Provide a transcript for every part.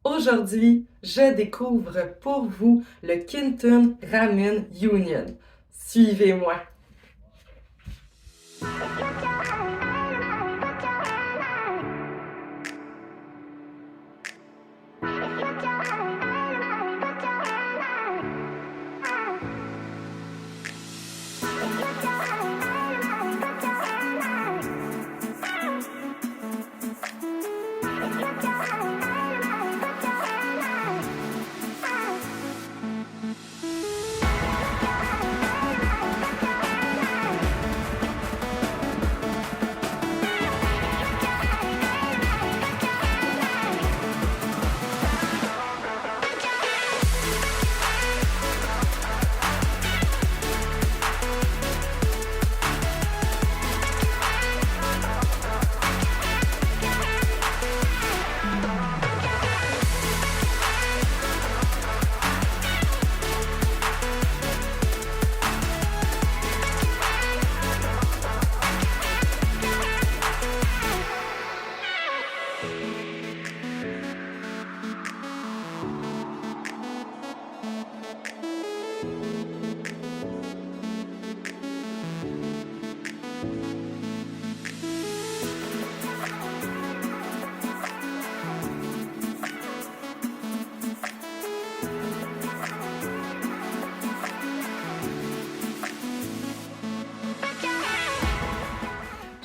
Aujourd'hui, je découvre pour vous le Kinton Ramen Union. Suivez-moi.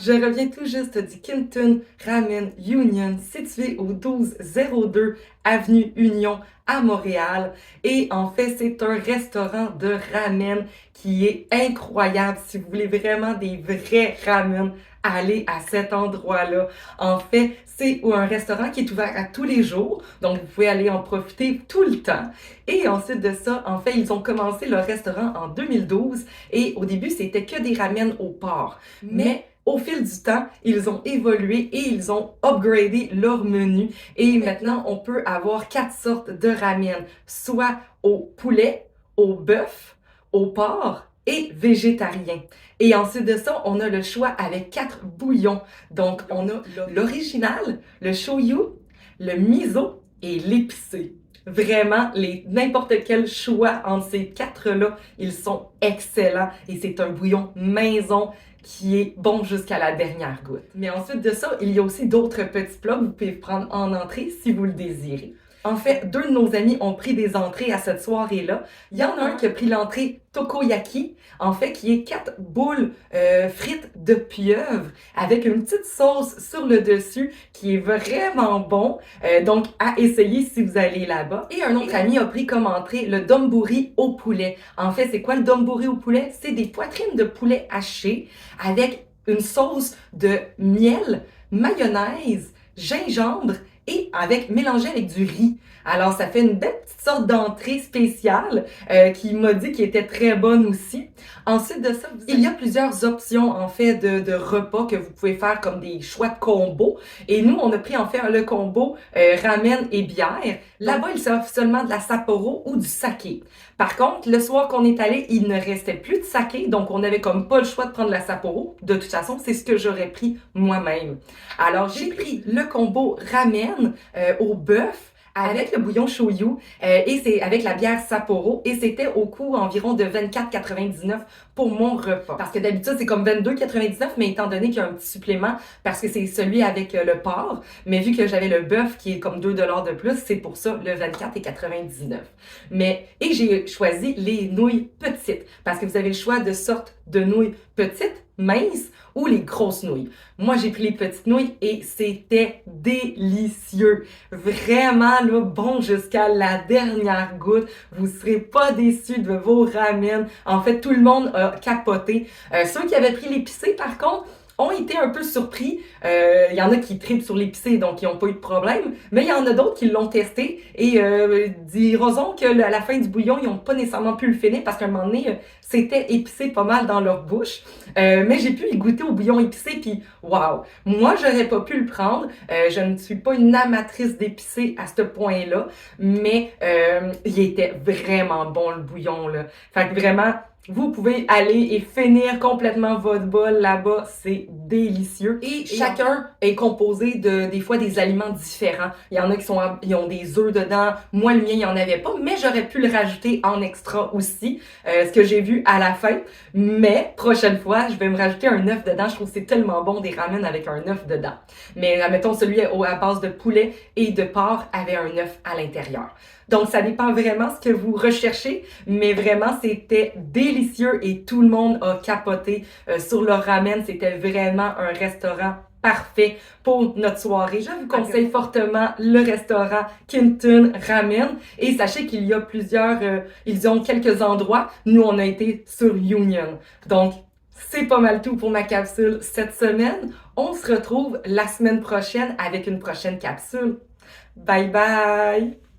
Je reviens tout juste du Kinton Ramen Union, situé au 1202 Avenue Union à Montréal. Et en fait, c'est un restaurant de ramen qui est incroyable. Si vous voulez vraiment des vrais ramen, allez à cet endroit-là. En fait, c'est un restaurant qui est ouvert à tous les jours, donc vous pouvez aller en profiter tout le temps. Et ensuite de ça, en fait, ils ont commencé leur restaurant en 2012 et au début, c'était que des ramen au porc. Mais au fil du temps, ils ont évolué et ils ont upgradé leur menu. Et maintenant, on peut avoir 4 sortes de ramen, soit au poulet, au bœuf, au porc et végétarien. Et ensuite de ça, on a le choix avec 4 bouillons. Donc, on a l'original, le shoyu, le miso et l'épicé. Vraiment, n'importe quel choix entre ces 4-là, ils sont excellents. Et c'est un bouillon maison qui est bon jusqu'à la dernière goutte. Mais ensuite de ça, il y a aussi d'autres petits plats que vous pouvez prendre en entrée si vous le désirez. En fait, 2 de nos amis ont pris des entrées à cette soirée-là. Il y en a un qui a pris l'entrée Tokoyaki, en fait, qui est 4 boules frites de pieuvre avec une petite sauce sur le dessus qui est vraiment bon. Donc, à essayer si vous allez là-bas. Et un autre ami a pris comme entrée le donburi au poulet. En fait, c'est quoi le donburi au poulet? C'est des poitrines de poulet hachées avec une sauce de miel, mayonnaise, gingembre et mélangé avec du riz. Alors, ça fait une belle petite sorte d'entrée spéciale qui m'a dit qu'elle était très bonne aussi. Ensuite de ça, il y a plusieurs options en fait de repas que vous pouvez faire comme des choix de combos. Et nous, on a pris en fait le combo ramen et bière. Là-bas, il s'offre seulement de la Sapporo ou du saké. Par contre, le soir qu'on est allé, il ne restait plus de saké, donc on n'avait comme pas le choix de prendre la Sapporo. De toute façon, c'est ce que j'aurais pris moi-même. Alors, j'ai pris le combo ramen au bœuf avec le bouillon shoyu et c'est avec la bière Sapporo et c'était au coût environ de 24,99 pour mon repas. Parce que d'habitude, c'est comme 22,99, mais étant donné qu'il y a un petit supplément parce que c'est celui avec le porc, mais vu que j'avais le bœuf qui est comme 2 $ de plus, c'est pour ça le 24,99. Et j'ai choisi les nouilles petites parce que vous avez le choix de sortes de nouilles petites, minces ou les grosses nouilles. Moi, j'ai pris les petites nouilles et c'était délicieux. Vraiment, là, bon jusqu'à la dernière goutte. Vous serez pas déçus de vos ramen. En fait, tout le monde a capoté. Ceux qui avaient pris l'épicé, par contre, ont été un peu surpris. Il y en a qui tripent sur l'épicé, donc ils n'ont pas eu de problème. Mais il y en a d'autres qui l'ont testé et diront qu'à la fin du bouillon, ils n'ont pas nécessairement pu le finir parce qu'à un moment donné, c'était épicé pas mal dans leur bouche. Mais j'ai pu y goûter au bouillon épicé, puis waouh! Moi, j'aurais pas pu le prendre. Je ne suis pas une amatrice d'épicé à ce point-là, mais il était vraiment bon, le bouillon, là. Fait que vraiment, Vous pouvez aller et finir complètement votre bol là-bas, c'est délicieux. Et chacun est composé de des fois des aliments différents. Il y en a ils ont des œufs dedans. Moi, le mien, il n'y en avait pas, mais j'aurais pu le rajouter en extra aussi, ce que j'ai vu à la fin. Mais prochaine fois, je vais me rajouter un œuf dedans. Je trouve que c'est tellement bon des ramen avec un œuf dedans. Mais admettons celui à base de poulet et de porc avait un œuf à l'intérieur. Donc, ça dépend vraiment ce que vous recherchez, mais vraiment, c'était délicieux et tout le monde a capoté sur le ramen. C'était vraiment un restaurant parfait pour notre soirée. Je vous conseille fortement le restaurant Kintun Ramen et sachez qu'il y a ils ont quelques endroits. Nous, on a été sur Union. Donc, c'est pas mal tout pour ma capsule cette semaine. On se retrouve la semaine prochaine avec une prochaine capsule. Bye bye!